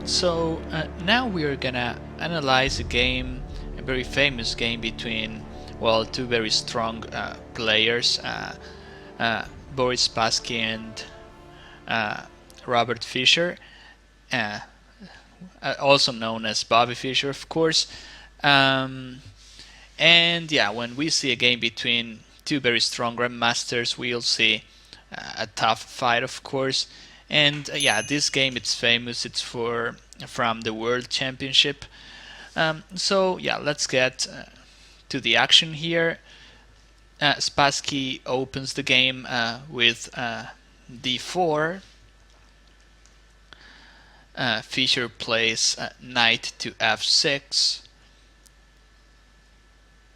So now we are gonna analyze a game, a very famous game between, well, two very strong players, Boris Spassky and uh, Robert Fischer, uh, also known as Bobby Fischer, of course. Um, and yeah, when we see a game between two very strong grandmasters, we'll see a tough fight, of course. And yeah, this game it's famous. It's from the World Championship. So yeah, let's get to the action here. Spassky opens the game with d4. Fischer plays knight to f6.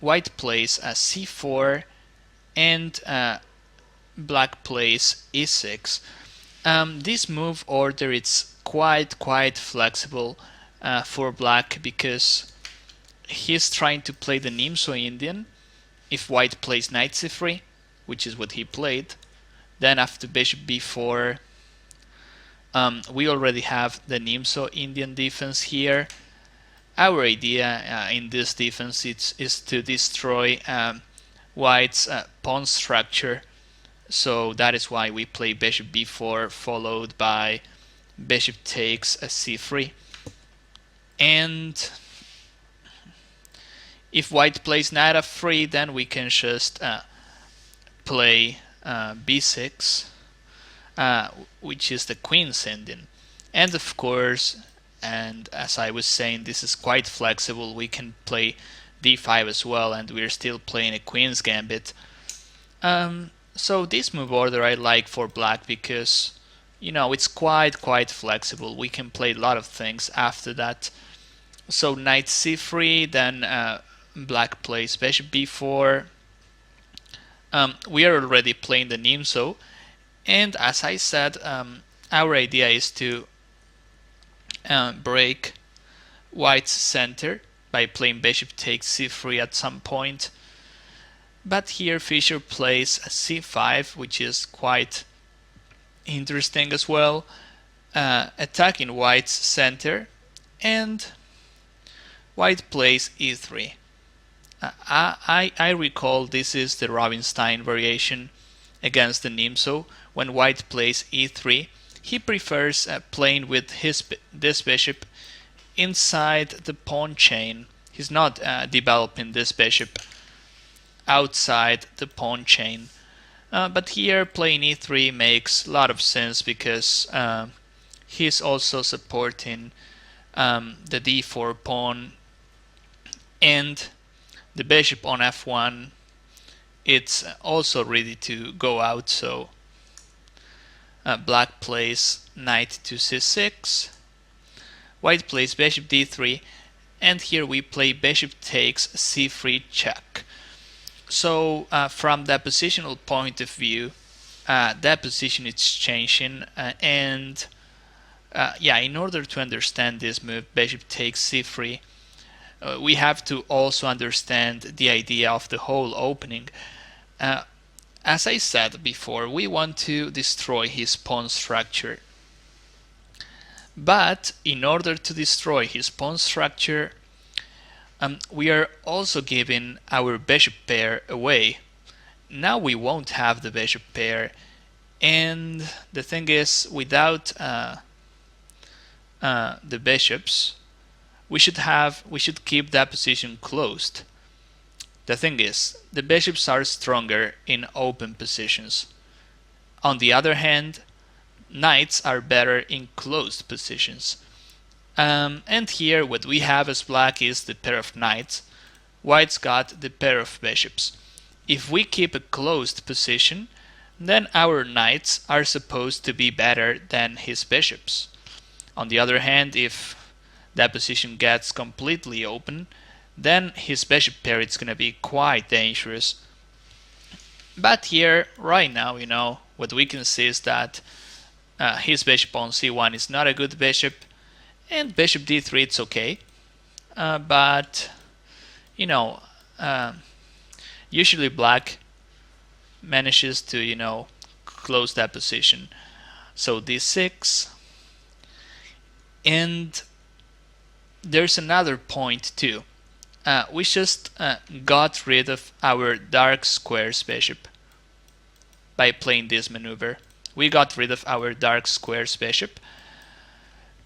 White plays c4, and black plays e6. This move order it's quite flexible for black because he's trying to play the Nimzo Indian. If white plays knight c3, which is what he played, then after bishop b4, we already have the Nimzo Indian defense here. Our idea in this defense is to destroy white's pawn structure. So that is why we play bishop b4 followed by bishop takes a c3. And if white plays knight f3, then we can just play b6, which is the queen's ending. And of course, and as I was saying, this is quite flexible. We can play d5 as well, and we're still playing a queen's gambit. So this move order I like for black because, you know, it's quite flexible. We can play a lot of things after that. So knight c3, then black plays bishop b4. We are already playing the Nimzo, and as I said, our idea is to break white's center by playing bishop takes c3 at some point. But here Fischer plays a c5, which is quite interesting as well, attacking white's center, and white plays e3. I recall this is the Rubinstein variation against the Nimzo. When white plays e3, he prefers playing with this bishop inside the pawn chain. He's not developing this bishop outside the pawn chain. But here playing e3 makes a lot of sense because he's also supporting the d4 pawn, and the bishop on f1 it's also ready to go out. So black plays knight to c6, white plays bishop d3, and here we play bishop takes c3 check. So from the positional point of view, that position is changing, and yeah, in order to understand this move, bishop takes c3, we have to also understand the idea of the whole opening. As I said before, we want to destroy his pawn structure. But in order to destroy his pawn structure, we are also giving our bishop pair away. Now we won't have the bishop pair, and the thing is, without the bishops, we should keep that position closed. The thing is, the bishops are stronger in open positions. On the other hand, knights are better in closed positions. And here what we have as black is the pair of knights. White's got the pair of bishops. If we keep a closed position, then our knights are supposed to be better than his bishops. On the other hand, if that position gets completely open, then his bishop pair is going to be quite dangerous. But here, right now, you know, what we can see is that his bishop on c1 is not a good bishop, and bishop d3 it's okay. But, you know, usually black manages to, you know, close that position. So d6. And there's another point too. We just got rid of our dark squares bishop by playing this maneuver. We got rid of our dark squares bishop.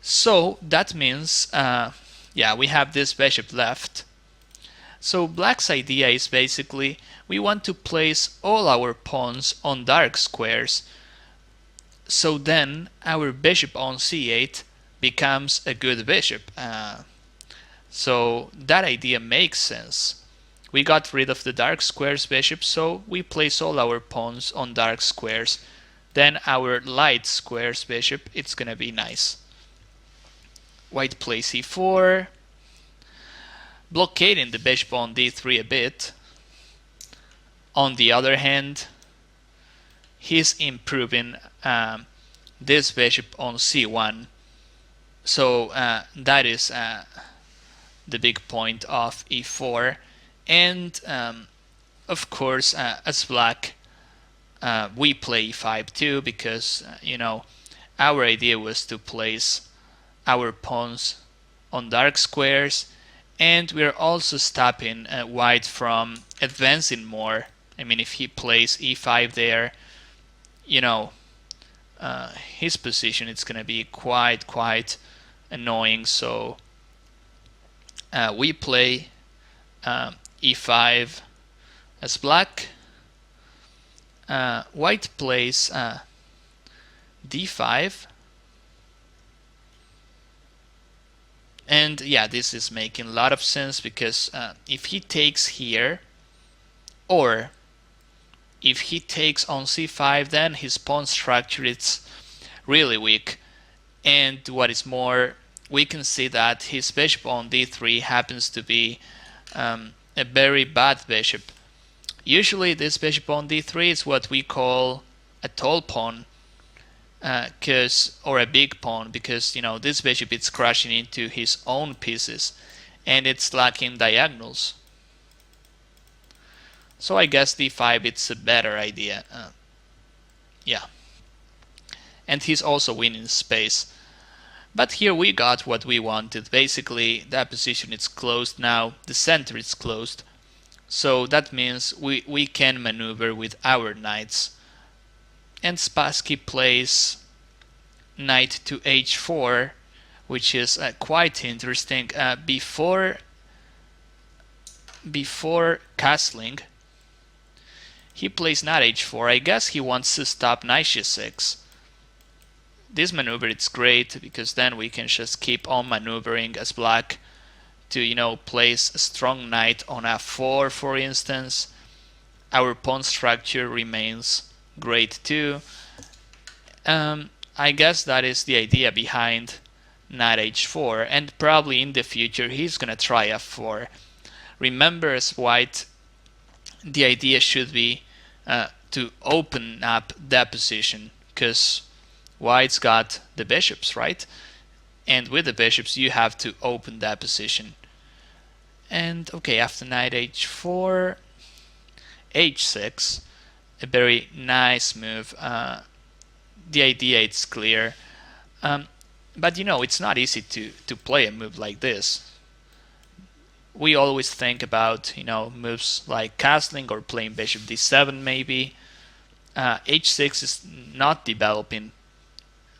So that means, yeah, we have this bishop left. So black's idea is basically we want to place all our pawns on dark squares. So then our bishop on c8 becomes a good bishop. So that idea makes sense. We got rid of the dark squares bishop, so we place all our pawns on dark squares. Then our light squares bishop, it's gonna be nice. White plays e4, blockading the bishop on d3 a bit. On the other hand, he's improving this bishop on c1. So that is the big point of e4. And of course, as black, we play e5 too, because you know, our idea was to place our pawns on dark squares, and we're also stopping white from advancing more. I mean, if he plays e5 there, you know, his position it's gonna be quite annoying. So we play e5 as black. White plays d5. And yeah, this is making a lot of sense, because if he takes here, or if he takes on c5, then his pawn structure is really weak. And what is more, we can see that his bishop on d3 happens to be a very bad bishop. Usually this bishop on d3 is what we call a tall pawn, or a big pawn, because you know, this bishop is crashing into his own pieces and it's lacking diagonals. So I guess d5 it's a better idea. Yeah, and he's also winning space. But here we got what we wanted. Basically, that position is closed now, the center is closed. So that means we can maneuver with our knights. And Spassky plays knight to h4, which is quite interesting. Before castling, he plays knight h4. I guess he wants to stop knight g6. This maneuver it's great, because then we can just keep on maneuvering as black to, you know, place a strong knight on f4, for instance. Our pawn structure remains great too. I guess that is the idea behind knight h4, and probably in the future he's gonna try f4. Remember, as white, the idea should be to open up that position, because white's got the bishops, right? And with the bishops you have to open that position. And okay, after knight h4, h6, a very nice move. The idea it's clear, but you know, it's not easy to play a move like this. We always think about, you know, moves like castling or playing bishop d7 maybe. h6 is not developing.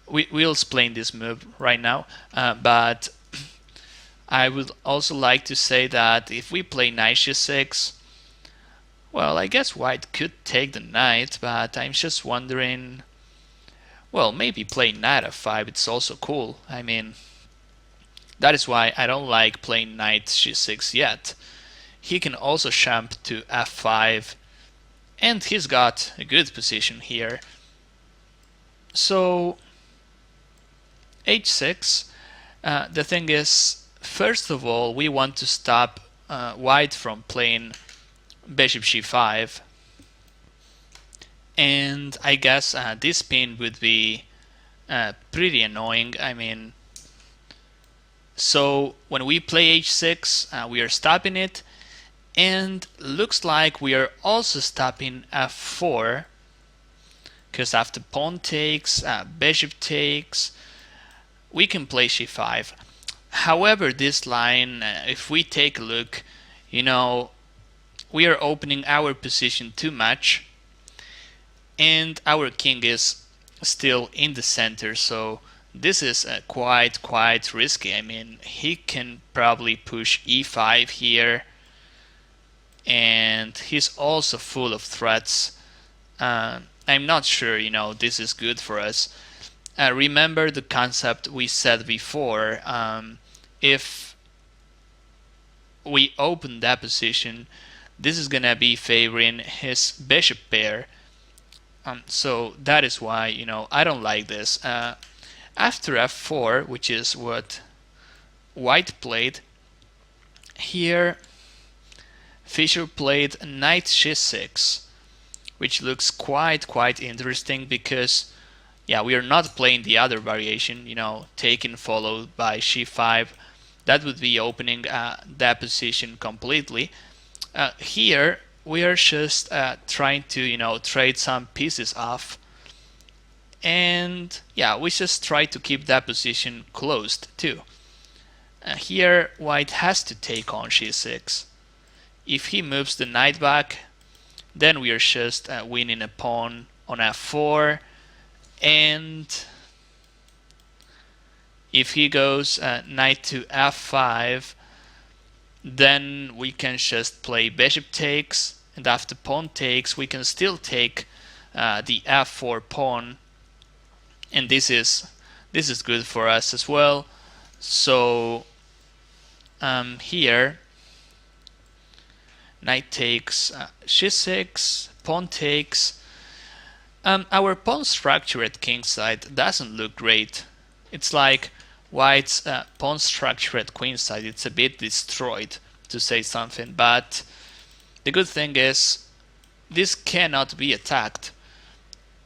We'll explain this move right now, but I would also like to say that if we play knight g6, well, I guess white could take the knight, but I'm just wondering, well, maybe playing knight f5, it's also cool. I mean, that is why I don't like playing knight g6 yet. He can also jump to f5, and he's got a good position here. So h6, the thing is, first of all, we want to stop white from playing bishop g5, and I guess this pin would be pretty annoying. I mean, so when we play h6, we are stopping it, and looks like we are also stopping f4, because after pawn takes, bishop takes, we can play c5. However, this line, if we take a look, we are opening our position too much, and our king is still in the center, so this is quite risky. I mean, he can probably push e5 here, and he's also full of threats. I'm not sure, this is good for us. Remember the concept we said before. If we open that position, this is gonna be favoring his bishop pair. So that is why, I don't like this. After f4, which is what white played, here Fischer played knight g6, which looks quite interesting because, yeah, we are not playing the other variation, taken followed by c5. That would be opening that position completely. Here we are just trying to trade some pieces off, and yeah, we just try to keep that position closed too. Here white has to take on c6. If he moves the knight back, then we are just winning a pawn on f4, and if he goes knight to f5, then we can just play bishop takes, and after pawn takes we can still take the f4 pawn, and this is good for us as well. So here knight takes g6, pawn takes. Our pawn structure at kingside doesn't look great. It's like white's pawn structure at queenside, it's a bit destroyed, to say something, but the good thing is this cannot be attacked.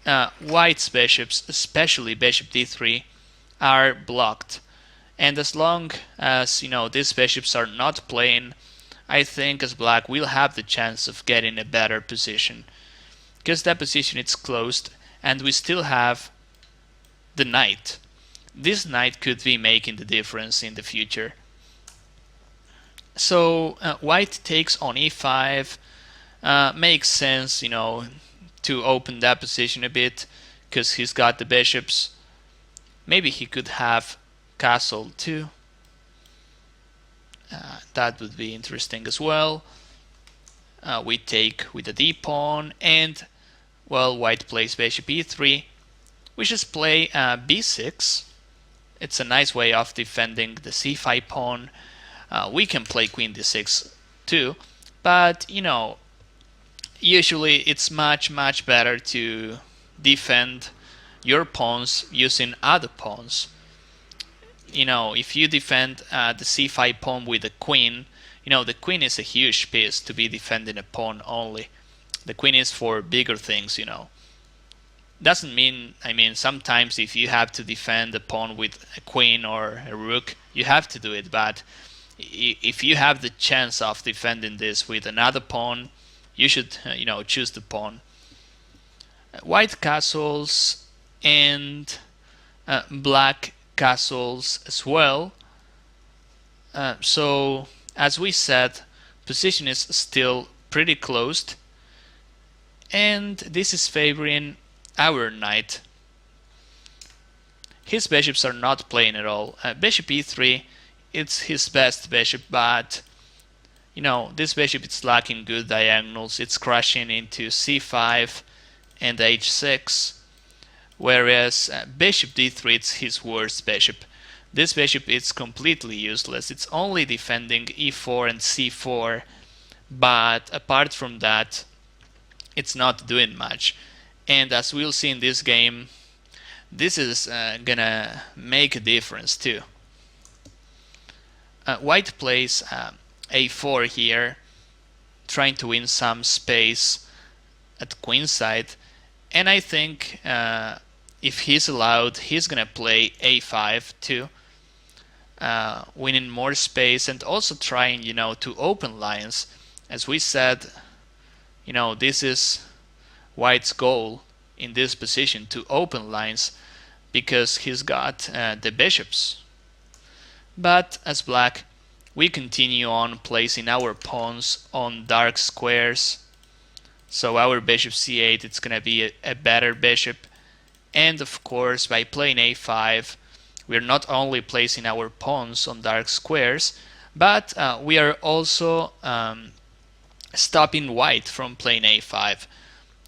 White's bishops, especially bishop d3, are blocked, and as long as these bishops are not playing, I think as black will have the chance of getting a better position, because that position is closed and we still have the knight. This knight could be making the difference in the future. So white takes on e5. Makes sense, to open that position a bit because he's got the bishops. Maybe he could have castle too. That would be interesting as well. We take with the d pawn, and well, white plays bishop e3. We just play b6. It's a nice way of defending the c5 pawn. We can play queen d6 too, but usually it's much better to defend your pawns using other pawns. If you defend the c5 pawn with the queen, the queen is a huge piece to be defending a pawn only. The queen is for bigger things, Doesn't mean, sometimes if you have to defend a pawn with a queen or a rook, you have to do it, but if you have the chance of defending this with another pawn, you should, choose the pawn. White castles and black castles as well. So as we said, position is still pretty closed, and this is favoring our knight. His bishops are not playing at all. Bishop e3, it's his best bishop, but this bishop is lacking good diagonals. It's crashing into c5 and h6, whereas bishop d3 is his worst bishop. This bishop is completely useless. It's only defending e4 and c4, but apart from that, it's not doing much. And as we'll see in this game, this is gonna make a difference too. White plays a4 here, trying to win some space at queenside, and I think if he's allowed, he's gonna play a5 too, winning more space and also trying, to open lines. As we said, this is white's goal in this position, to open lines, because he's got the bishops. But as black, we continue on placing our pawns on dark squares. So our bishop c8, it's gonna be a better bishop. And of course, by playing a5, we're not only placing our pawns on dark squares, but we are also stopping white from playing a5.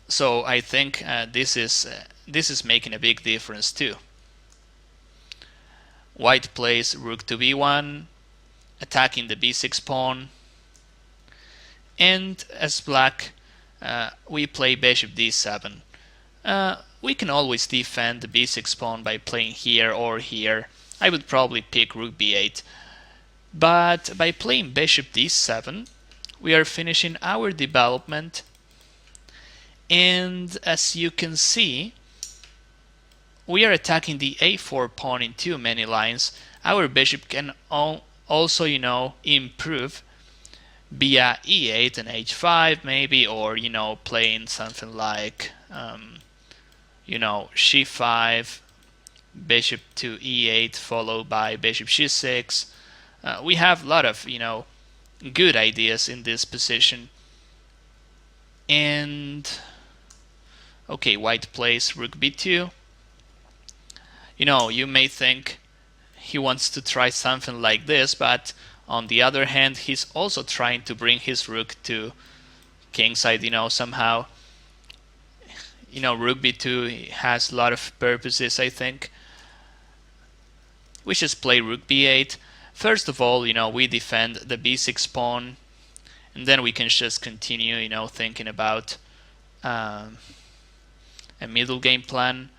So I think this is making a big difference too. White plays rook to b1, attacking the b6 pawn, and as black, we play bishop d7. We can always defend the b6 pawn by playing here or here. I would probably pick rook b8. But by playing bishop d7, we are finishing our development. And as you can see, we are attacking the a4 pawn in too many lines. Our bishop can also, improve via e8 and h5 maybe, or, playing something like, c5, bishop to e8 followed by bishop c6. We have a lot of, good ideas in this position. And okay, white plays rook b2. You may think he wants to try something like this, but on the other hand, he's also trying to bring his rook to kingside, somehow. Rook b2 has a lot of purposes, I think. We just play rook b8. First of all, we defend the b6 pawn, and then we can just continue, thinking about a middle game plan.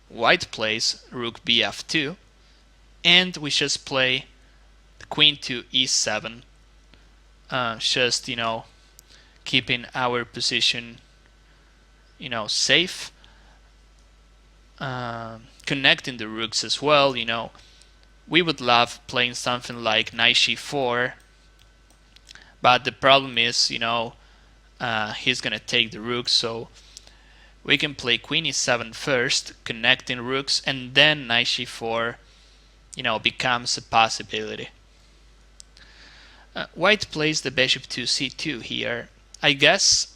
White plays rook bf2, and we just play the queen to e7, just keeping our position safe, connecting the rooks as well. We would love playing something like knight c4, but the problem is he's gonna take the rook, so we can play queen e7 first, connecting rooks, and then knight c4 becomes a possibility. White plays the bishop to c2 here. I guess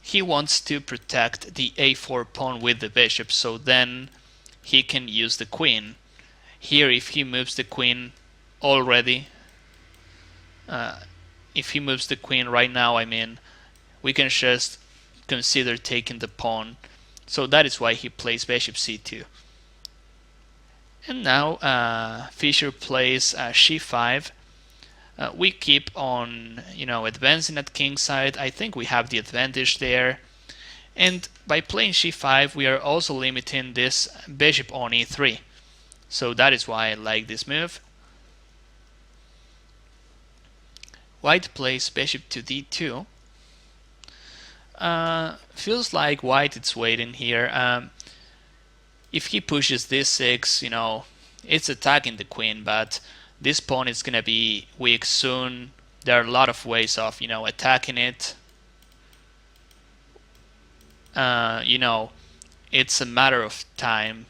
he wants to protect the a4 pawn with the bishop, so then he can use the queen. Here, if he moves the queen already, if he moves the queen right now, we can just consider taking the pawn. So that is why he plays bishop c2. And now Fischer plays c5. We keep on, advancing at kingside. I think we have the advantage there. And by playing c5, we are also limiting this bishop on e3. So that is why I like this move. White plays bishop to d2. Feels like white is waiting here. If he pushes d6, it's attacking the queen, but this pawn is gonna be weak soon. There are a lot of ways of, attacking it. It's a matter of time.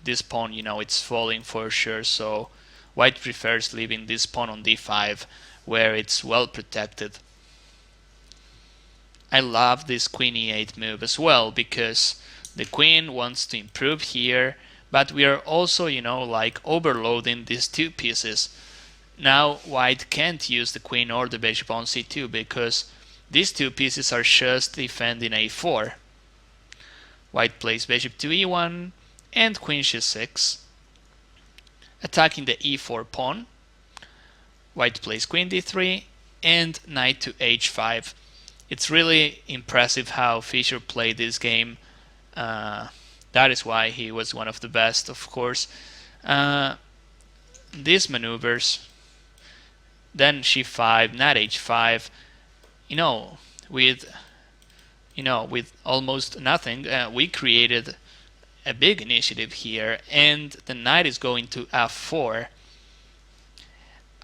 This pawn, it's falling for sure, so white prefers leaving this pawn on d5, where it's well protected. I love this queen e8 move as well, because the queen wants to improve here, but we are also, overloading these two pieces. Now white can't use the queen or the bishop on c2, because these two pieces are just defending a4. White plays bishop to e1 and queen c6, attacking the e4 pawn. White plays queen d3 and knight to h5. It's really impressive how Fischer played this game. That is why he was one of the best, of course. These maneuvers, then c5, knight h5, with almost nothing, we created a big initiative here, and the knight is going to f4.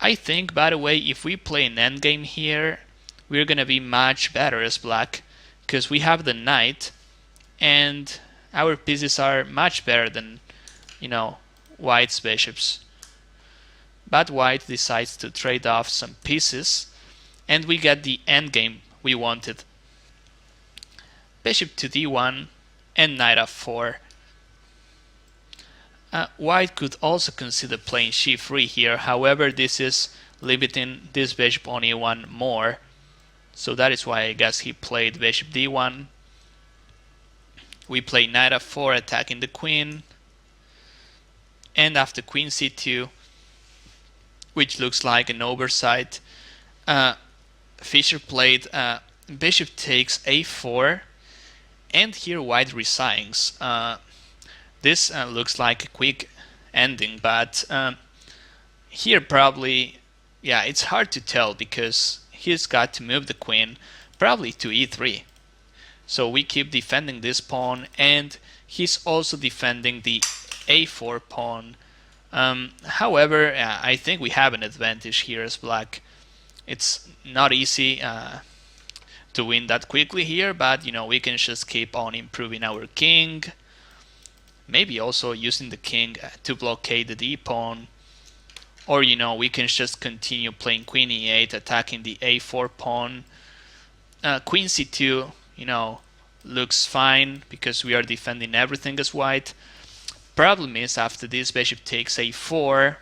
I think, by the way, if we play an endgame here, we're gonna be much better as black, because we have the knight, and our pieces are much better than white's bishops. But white decides to trade off some pieces, and we get the endgame we wanted. Bishop to d1 and knight f4. White could also consider playing c3 here, however this is limiting this bishop on e1 more, so that is why I guess he played bishop d1. We play knight f4 attacking the queen, and after queen c2, which looks like an oversight, Fischer played bishop takes a4, and here white resigns. This looks like a quick ending, but here probably, yeah, it's hard to tell because he's got to move the queen probably to e3. So we keep defending this pawn, and he's also defending the a4 pawn. However, I think we have an advantage here as black. It's not easy to win that quickly here, but we can just keep on improving our king. Maybe also using the king to blockade the d-pawn. Or, we can just continue playing queen e8, attacking the a4 pawn. Queen c2, looks fine because we are defending everything as white. Problem is, after this bishop takes a4,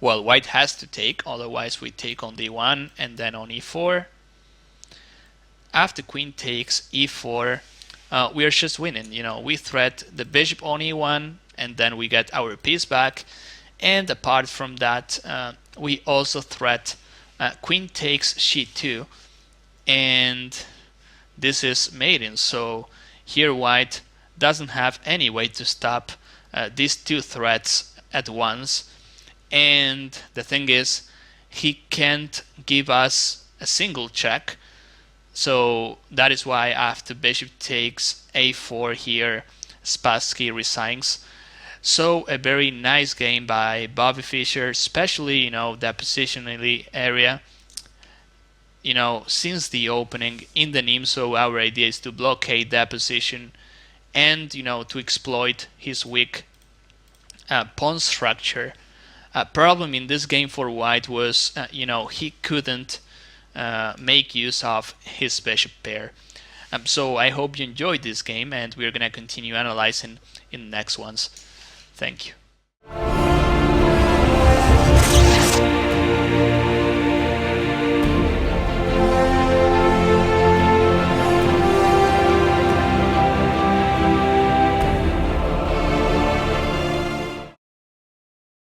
well, white has to take, otherwise we take on d1 and then on e4. After queen takes e4, we are just winning. We threat the bishop on e1, and then we get our piece back. And apart from that, we also threat queen takes c2, and this is mating. So here white doesn't have any way to stop these two threats at once. And the thing is, he can't give us a single check. So that is why after bishop takes a4 here, Spassky resigns. So a very nice game by Bobby Fischer, especially that positionally area. Since the opening in the Nimzo, our idea is to blockade that position and to exploit his weak pawn structure. Problem in this game for white was he couldn't make use of his bishop pair. So I hope you enjoyed this game, and we're gonna continue analyzing in the next ones. Thank you.